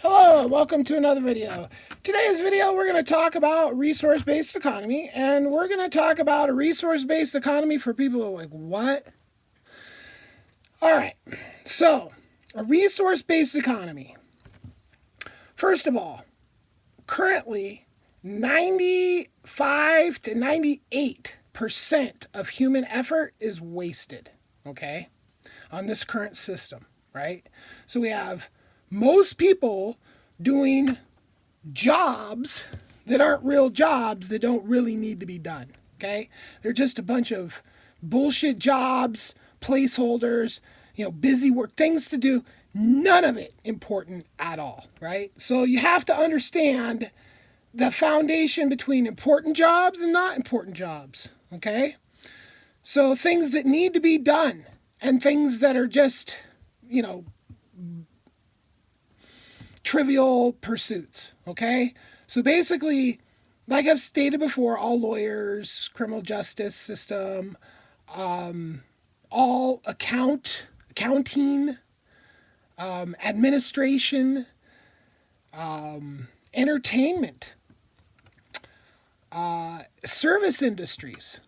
Hello, welcome to another video. Today's video we're going to talk about resource-based economy, and we're going to talk about a resource-based economy for people who are like, what? Alright, so a resource-based economy. First of all, currently 95 to 98% of human effort is wasted, okay, on this current system, right? So we have most people doing jobs that aren't real jobs that don't really need to be done, okay? They're just a bunch of bullshit jobs, placeholders, busy work, things to do, none of it important at all, right? So you have to understand the foundation between important jobs and not important jobs, okay? So things that need to be done and things that are just, trivial pursuits, okay? So basically, like I've stated before, all lawyers, criminal justice system, all accounting, administration, entertainment, service industries.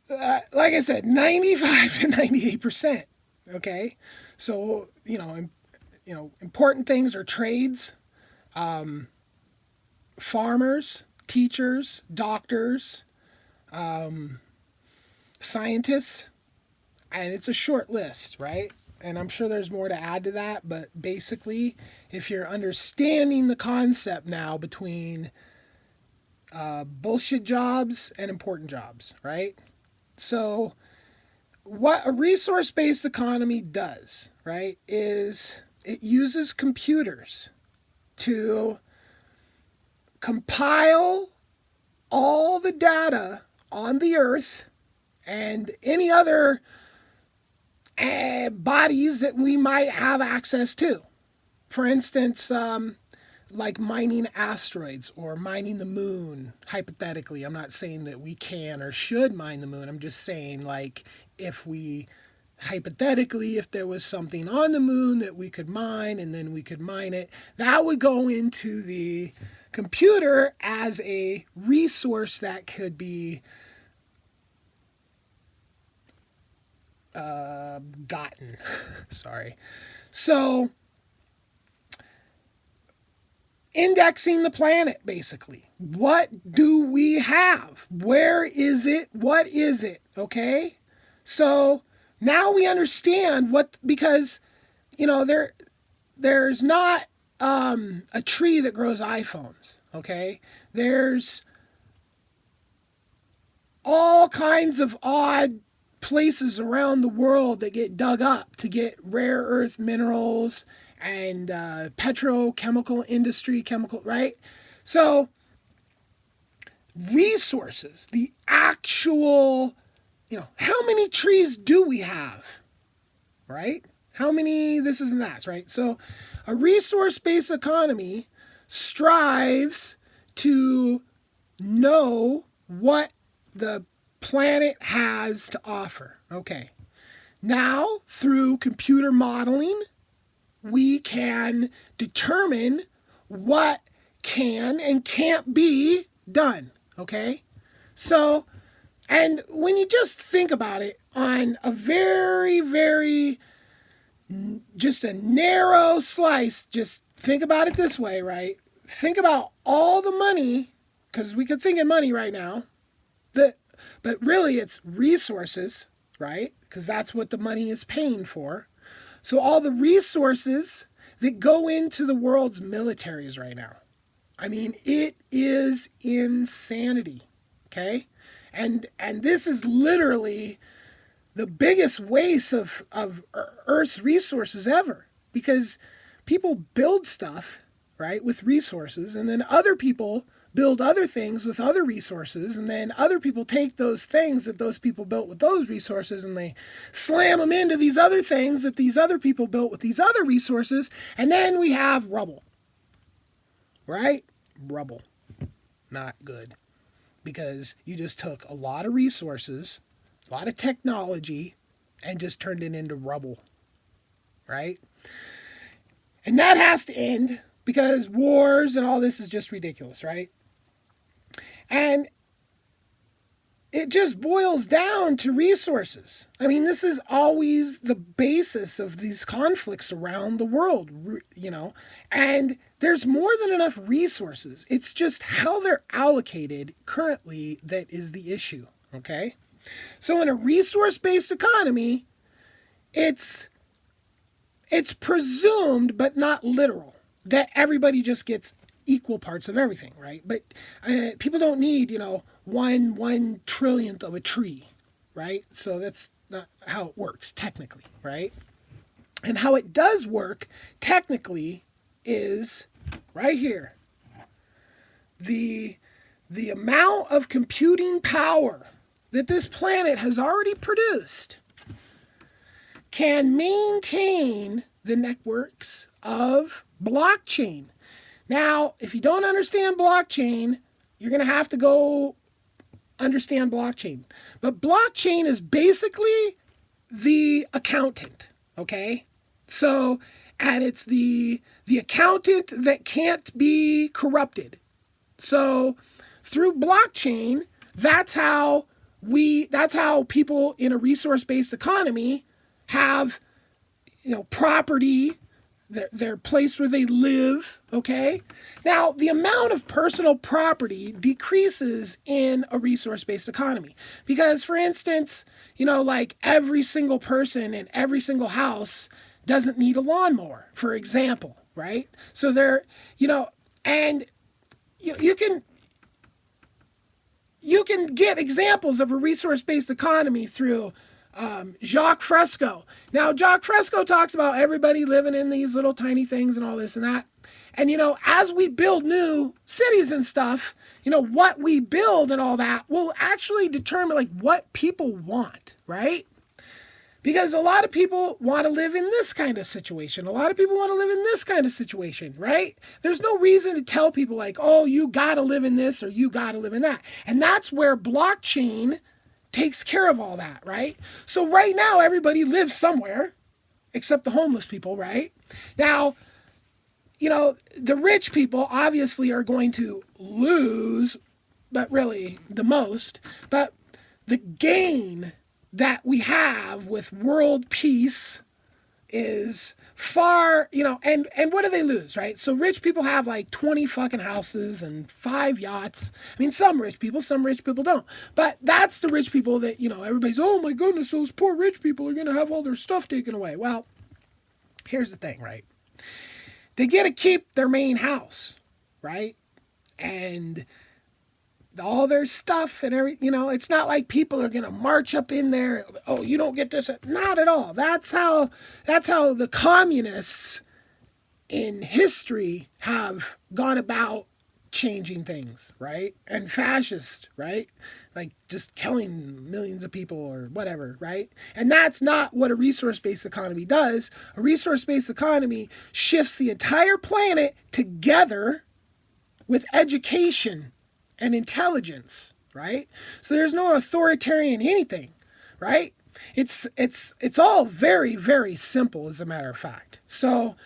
Like I said, 95 to 98%, okay? So, important things are trades, farmers, teachers, doctors, scientists, and it's a short list, right? And I'm sure there's more to add to that, but basically, if you're understanding the concept now between bullshit jobs and important jobs, right? So, what a resource-based economy does, right, is it uses computers to compile all the data on the earth and any other bodies that we might have access to. For instance, like mining asteroids or mining the moon, hypothetically. I'm not saying that we can or should mine the moon. I'm just saying, like, if there was something on the moon that we could mine and then we could mine it, that would go into the computer as a resource that could be gotten. Sorry. So, indexing the planet, basically. What do we have? Where is it? What is it? Okay? So now we understand because, there's not a tree that grows iPhones, okay? There's all kinds of odd places around the world that get dug up to get rare earth minerals and petrochemical industry, right? So resources, the actual, how many trees do we have, right? How many this is and that's, right? So a resource-based economy strives to know what the planet has to offer. Okay. Now, through computer modeling, we can determine what can and can't be done. Okay? So, and when you just think about it on a very, very, just a narrow slice, just think about it this way, right? Think about all the money, because we could think of money right now, but really it's resources, right? Because that's what the money is paying for. So all the resources that go into the world's militaries right now. I mean, it is insanity, okay? And this is literally the biggest waste of Earth's resources ever, because people build stuff, right, with resources, and then other people build other things with other resources, and then other people take those things that those people built with those resources and they slam them into these other things that these other people built with these other resources, and then we have rubble, right? Rubble. Not good. Because you just took a lot of resources, a lot of technology, and just turned it into rubble, right? And that has to end because wars and all this is just ridiculous, right? And it just boils down to resources. I mean, this is always the basis of these conflicts around the world, and there's more than enough resources. It's just how they're allocated currently that is the issue, okay? So in a resource-based economy, it's presumed, but not literal, that everybody just gets equal parts of everything, right? But people don't need, 1/1 trillionth of a tree, right? So that's not how it works technically, right? And how it does work technically is right here. The amount of computing power that this planet has already produced can maintain the networks of blockchain. Now, if you don't understand blockchain, you're going to have to go understand blockchain. But blockchain is basically the accountant, okay? So, and it's the accountant that can't be corrupted. So, through blockchain, that's how people in a resource-based economy have, property, their place where they live, okay? Now, the amount of personal property decreases in a resource-based economy. Because, for instance, like every single person in every single house doesn't need a lawnmower, for example, right? So and you can get examples of a resource-based economy through Jacques Fresco. Now, Jacques Fresco talks about everybody living in these little tiny things and all this and that. And, as we build new cities and stuff, what we build and all that will actually determine like what people want, right? Because a lot of people want to live in this kind of situation. A lot of people want to live in this kind of situation, right? There's no reason to tell people like, oh, you got to live in this or you got to live in that. And that's where blockchain takes care of all that, right? So right now, everybody lives somewhere, except the homeless people, right? Now, the rich people obviously are going to lose, but really the most. But the gain that we have with world peace is far, and what do they lose, right? So rich people have like 20 fucking houses and 5 yachts. I mean, some rich people don't. But that's the rich people that, everybody's, oh my goodness, those poor rich people are going to have all their stuff taken away. Well, here's the thing, right? They get to keep their main house, right? And all their stuff and it's not like people are going to march up in there. Oh, you don't get this. Not at all. That's how the communists in history have gone about changing things, right? And fascists, right? Like just killing millions of people or whatever, right? And that's not what a resource-based economy does. A resource-based economy shifts the entire planet together with education and intelligence, right? So there's no authoritarian anything, right? It's all very, very simple, as a matter of fact. So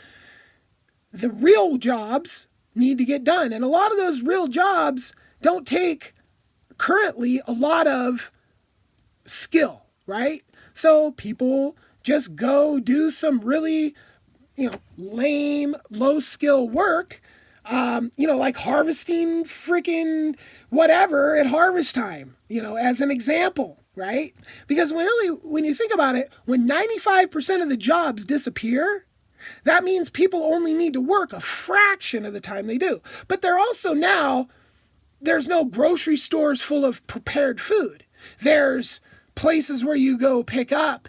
the real jobs need to get done. And a lot of those real jobs don't take currently a lot of skill, right? So people just go do some really, lame, low skill work, like harvesting freaking whatever at harvest time, as an example, right? Because when you think about it, when 95% of the jobs disappear, that means people only need to work a fraction of the time they do. But they're also now, there's no grocery stores full of prepared food. There's places where you go pick up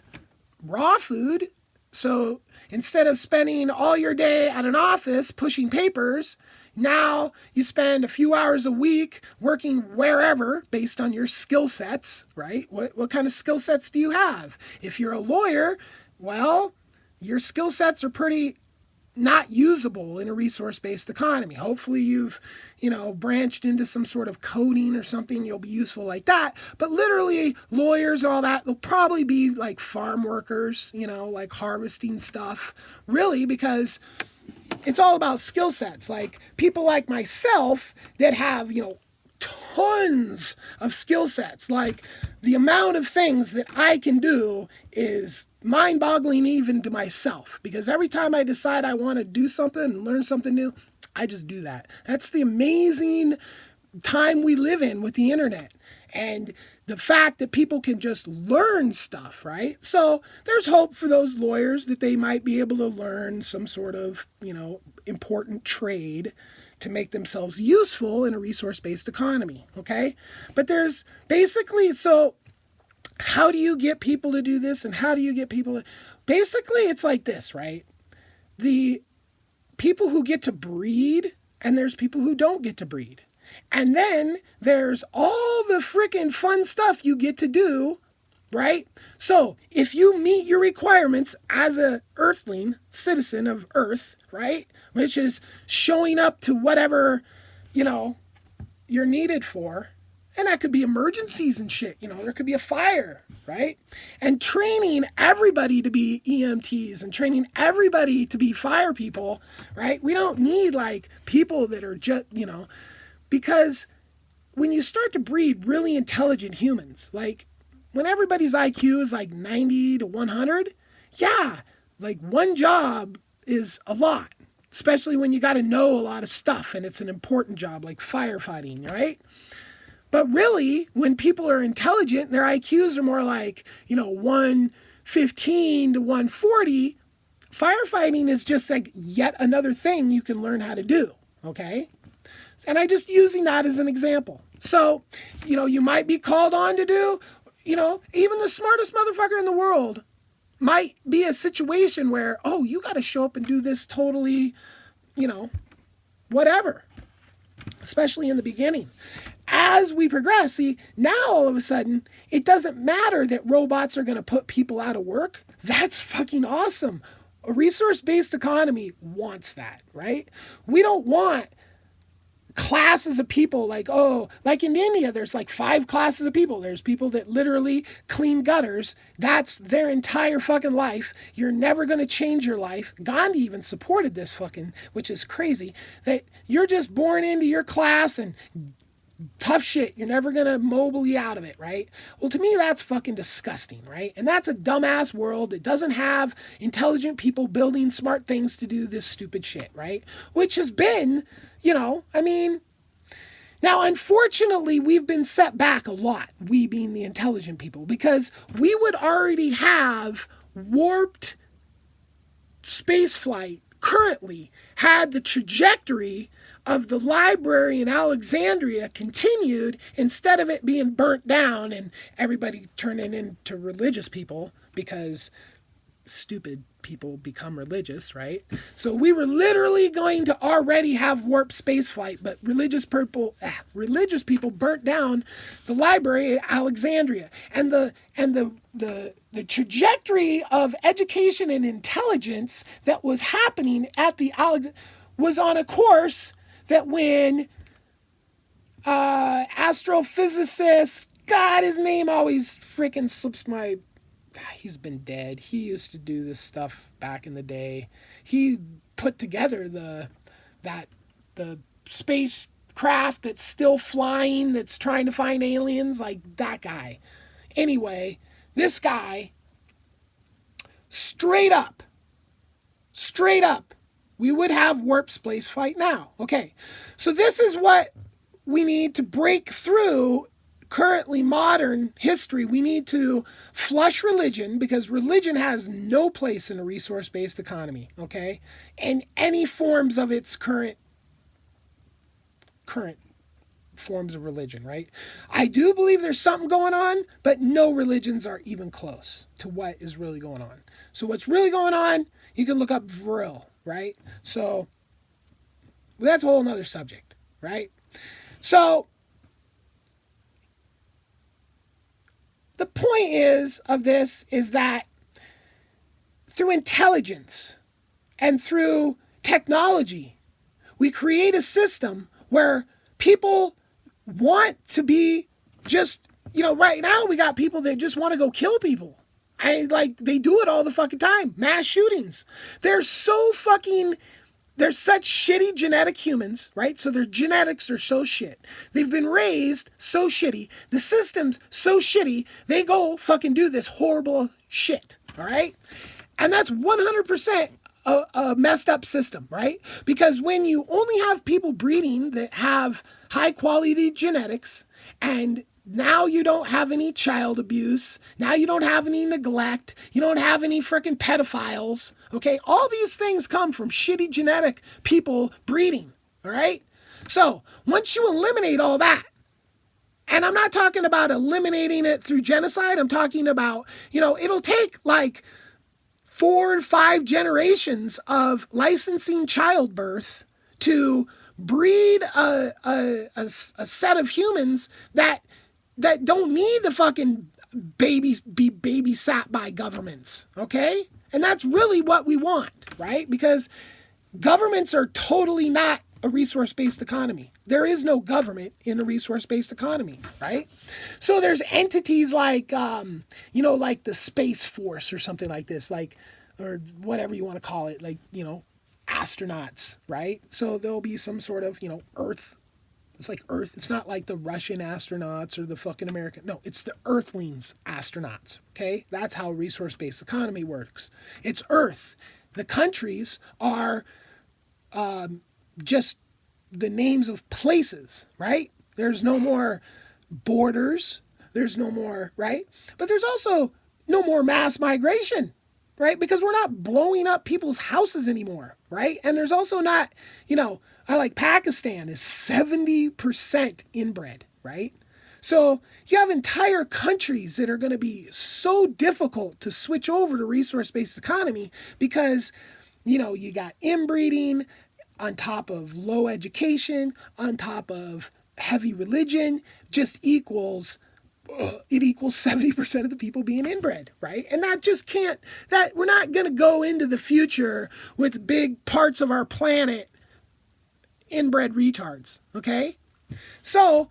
raw food. So instead of spending all your day at an office pushing papers, now you spend a few hours a week working wherever based on your skill sets, right? What kind of skill sets do you have? If you're a lawyer, well, your skill sets are pretty not usable in a resource-based economy. Hopefully you've, branched into some sort of coding or something. You'll be useful like that. But literally lawyers and all that, they'll probably be like farm workers, like harvesting stuff, really, because it's all about skill sets. Like people like myself that have, tons of skill sets. Like the amount of things that I can do is mind-boggling even to myself, because every time I decide I want to do something and learn something new, I just do that. That's the amazing time we live in with the internet and the fact that people can just learn stuff, right? So there's hope for those lawyers that they might be able to learn some sort of, important trade to make themselves useful in a resource-based economy, okay? But there's basically, so how do you get people to do this and how do you get people to, basically it's like this, right? The people who get to breed and there's people who don't get to breed. And then there's all the freaking fun stuff you get to do, right? So if you meet your requirements as a earthling, citizen of Earth, right? Which is showing up to whatever, you're needed for. And that could be emergencies and shit. There could be a fire, right? And training everybody to be EMTs and training everybody to be fire people, right? We don't need like people that are just, because when you start to breed really intelligent humans, like when everybody's IQ is like 90 to 100, yeah, like one job is a lot. Especially when you got to know a lot of stuff and it's an important job like firefighting, right? But really, when people are intelligent, their IQs are more like, 115 to 140, firefighting is just like yet another thing you can learn how to do, okay? And I just using that as an example. So, you might be called on to do, even the smartest motherfucker in the world might be a situation where, oh, you got to show up and do this totally, whatever, especially in the beginning. As we progress, see, now all of a sudden, it doesn't matter that robots are going to put people out of work. That's fucking awesome. A resource-based economy wants that, right? We don't want classes of people like in India, there's like 5 classes of people. There's people that literally clean gutters. That's their entire fucking life. You're never going to change your life. Gandhi even supported this fucking, which is crazy, that you're just born into your class and tough shit. You're never going to mobily out of it, right? Well, to me, that's fucking disgusting, right? And that's a dumbass world that doesn't have intelligent people building smart things to do this stupid shit, right? Which has been, now, unfortunately, we've been set back a lot, we being the intelligent people, because we would already have warped spaceflight currently had the trajectory of the library in Alexandria continued instead of it being burnt down and everybody turning into religious people because stupid people become religious, right? So we were literally going to already have warp space flight, but religious people burnt down the library at Alexandria, and the trajectory of education and intelligence that was happening at the was on a course that when astrophysicist, God, his name always freaking slips my. God, he's been dead. He used to do this stuff back in the day. He put together the spacecraft that's still flying, that's trying to find aliens, like that guy. Anyway, this guy, straight up, we would have warp space flight now. Okay, so this is what we need to break through currently modern history. We need to flush religion, because religion has no place in a resource-based economy, okay? And any forms of its current forms of religion, right? I do believe there's something going on, but no religions are even close to what is really going on. So what's really going on, you can look up Vril, right? So that's a whole nother subject, right? So the point of this is that through intelligence and through technology. We create a system where people want to be just, right now we got people that just want to go kill people. They do it all the fucking time. Mass shootings. They're such shitty genetic humans, right? So their genetics are so shit. They've been raised so shitty. The system's so shitty, they go fucking do this horrible shit, all right? And that's 100% a messed up system, right? Because when you only have people breeding that have high quality genetics, and now you don't have any child abuse, now you don't have any neglect, you don't have any freaking pedophiles, okay? All these things come from shitty genetic people breeding, all right? So once you eliminate all that, and I'm not talking about eliminating it through genocide, I'm talking about, it'll take like 4 or 5 generations of licensing childbirth to breed a set of humans that don't need to fucking babies be babysat by governments, okay? And that's really what we want, right? Because governments are totally not a resource-based economy. There is no government in a resource-based economy, right? So there's entities like, like the Space Force or something like this, or whatever you want to call it, astronauts, right? So there'll be some sort of, Earth. It's like Earth. It's not like the Russian astronauts or the fucking American. No, it's the Earthlings astronauts, okay? That's how a resource-based economy works. It's Earth. The countries are just the names of places, right? There's no more borders. There's no more, right? But there's also no more mass migration, right? Because we're not blowing up people's houses anymore, right? And there's also not, like Pakistan is 70% inbred, right? So you have entire countries that are going to be so difficult to switch over to resource-based economy because, you got inbreeding on top of low education, on top of heavy religion, just equals 70% of the people being inbred, right? And that just can't, we're not going to go into the future with big parts of our planet inbred retards, okay? So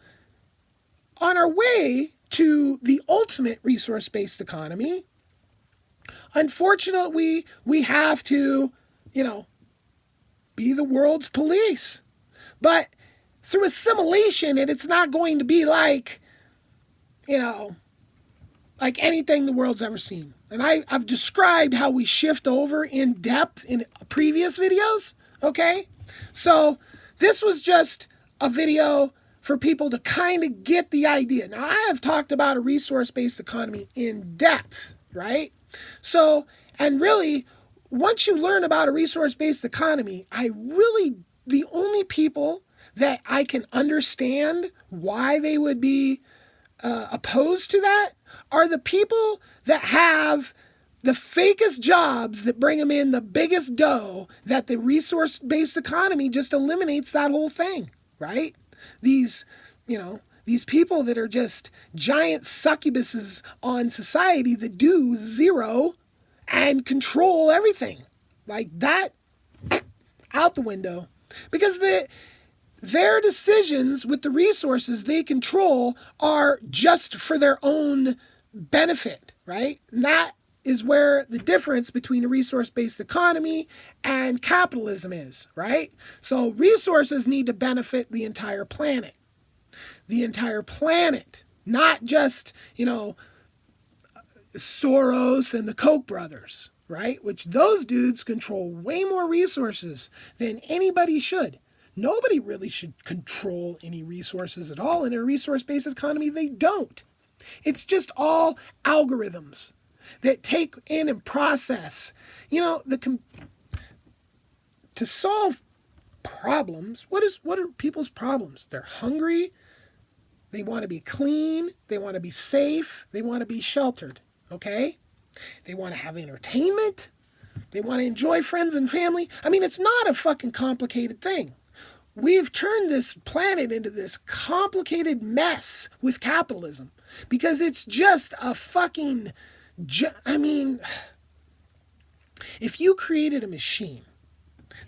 on our way to the ultimate resource-based economy, unfortunately, we have to, be the world's police. But through assimilation, it's not going to be like anything the world's ever seen. And I've described how we shift over in depth in previous videos, okay? So this was just a video for people to kind of get the idea. Now, I have talked about a resource-based economy in depth, right? So, and really, once you learn about a resource-based economy, the only people that I can understand why they would be opposed to that are the people that have the fakest jobs that bring them in the biggest dough, that the resource-based economy just eliminates that whole thing, right? These people that are just giant succubuses on society that do zero and control everything. Like that, out the window. Because their decisions with the resources they control are just for their own benefit, right? And that is where the difference between a resource-based economy and capitalism is, right? So resources need to benefit the entire planet. The entire planet, not just, Soros and the Koch brothers, right? Which those dudes control way more resources than anybody should. Nobody really should control any resources at all. In a resource-based economy, they don't. It's just all algorithms that take in and process, to solve problems. What are people's problems? They're hungry. They want to be clean. They want to be safe. They want to be sheltered. Okay? They want to have entertainment. They want to enjoy friends and family. I mean, it's not a fucking complicated thing. We've turned this planet into this complicated mess with capitalism because it's just a fucking, if you created a machine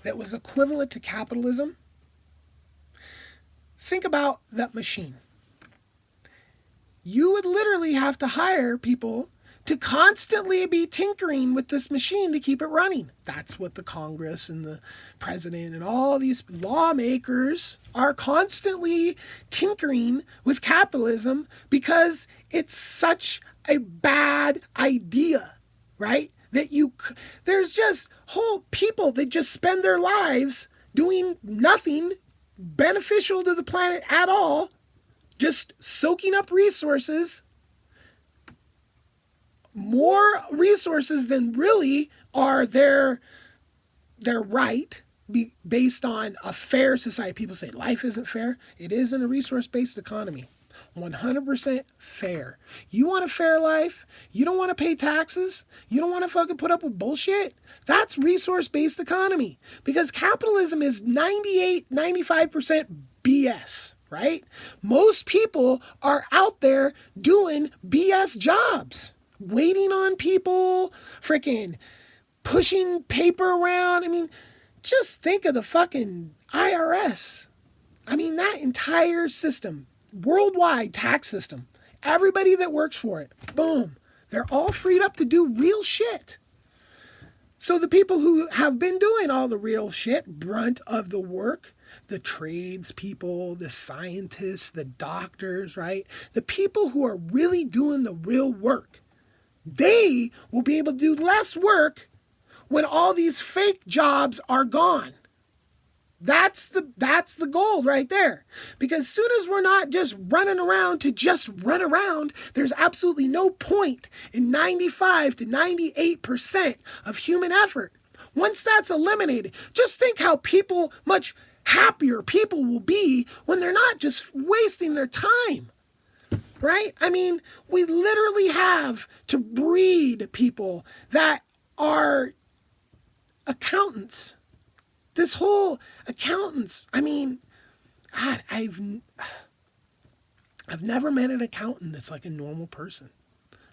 that was equivalent to capitalism, think about that machine. You would literally have to hire people to constantly be tinkering with this machine to keep it running. That's what the Congress and the president and all these lawmakers are constantly tinkering with capitalism because it's such a bad idea, right? That there's just whole people that just spend their lives doing nothing beneficial to the planet at all, just soaking up resources, more resources than really are their right, based on a fair society. People say life isn't fair. It is in a resource-based economy. 100% fair. You want a fair life? You don't want to pay taxes? You don't want to fucking put up with bullshit? That's resource-based economy. Because capitalism is 95% BS, right? Most people are out there doing BS jobs, waiting on people, freaking pushing paper around. I mean, just think of the fucking IRS. I mean, that entire system, worldwide tax system, everybody that works for it, boom, they're all freed up to do real shit. So the people who have been doing all the real shit, brunt of the work, the tradespeople, the scientists, the doctors, right? The people who are really doing the real work, they will be able to do less work when all these fake jobs are gone. That's the goal right there. Because as soon as we're not just running around to just run around, there's absolutely no point in 95 to 98% of human effort. Once that's eliminated, just think how much happier people will be when they're not just wasting their time. Right? I mean, we literally have to breed people that are accountants. This whole accountants, I mean, God, I've never met an accountant that's like a normal person,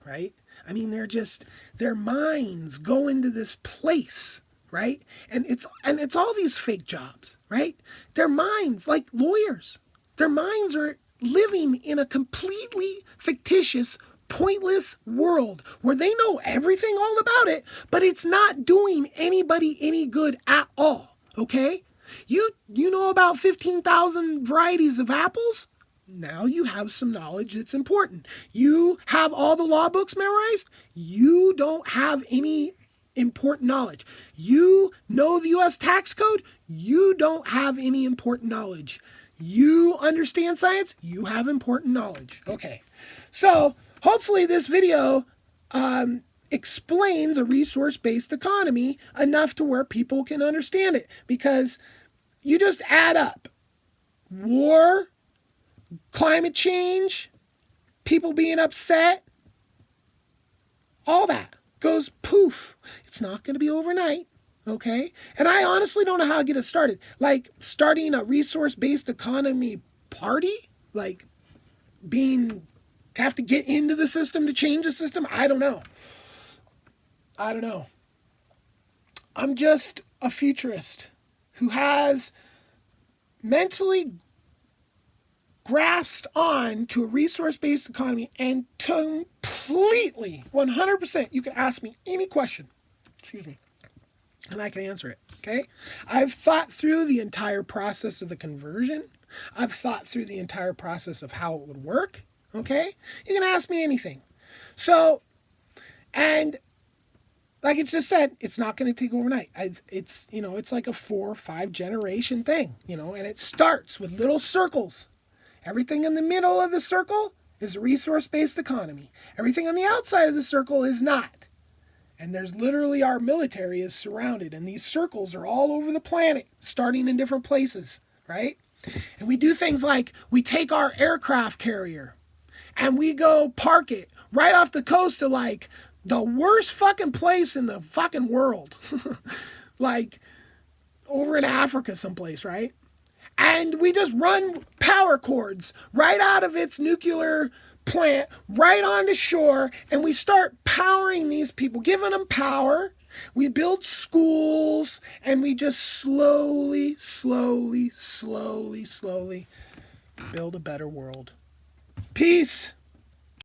right? I mean, their minds go into this place, right? And it's all these fake jobs, right? Their minds, like lawyers, their minds are living in a completely fictitious, pointless world where they know everything all about it, but it's not doing anybody any good at all. Okay? You know about 15,000 varieties of apples? Now you have some knowledge that's important. You have all the law books memorized? You don't have any important knowledge. You know the U.S. tax code? You don't have any important knowledge. You understand science? You have important knowledge. Okay. So hopefully this video explains a resource-based economy enough to where people can understand it, because you just add up war, climate change, people being upset, all that goes poof. It's not going to be overnight, okay? And I honestly don't know how to get it started. Like starting a resource-based economy party, like have to get into the system to change the system. I don't know. I'm just a futurist who has mentally grasped on to a resource-based economy and completely, 100%, you can ask me any question, and I can answer it, okay? I've thought through the entire process of the conversion. I've thought through the entire process of how it would work, okay? You can ask me anything. So, and like it's just said, it's not going to take overnight. It's like a 4 or 5 generation thing, and it starts with little circles. Everything in the middle of the circle is a resource-based economy. Everything on the outside of the circle is not. And there's literally, our military is surrounded, and these circles are all over the planet, starting in different places, right? And we do things like we take our aircraft carrier and we go park it right off the coast of like the worst fucking place in the fucking world. Like over in Africa someplace, right? And we just run power cords right out of its nuclear plant right onto shore, and we start powering these people, giving them power, We build schools, and we just slowly build a better world. Peace.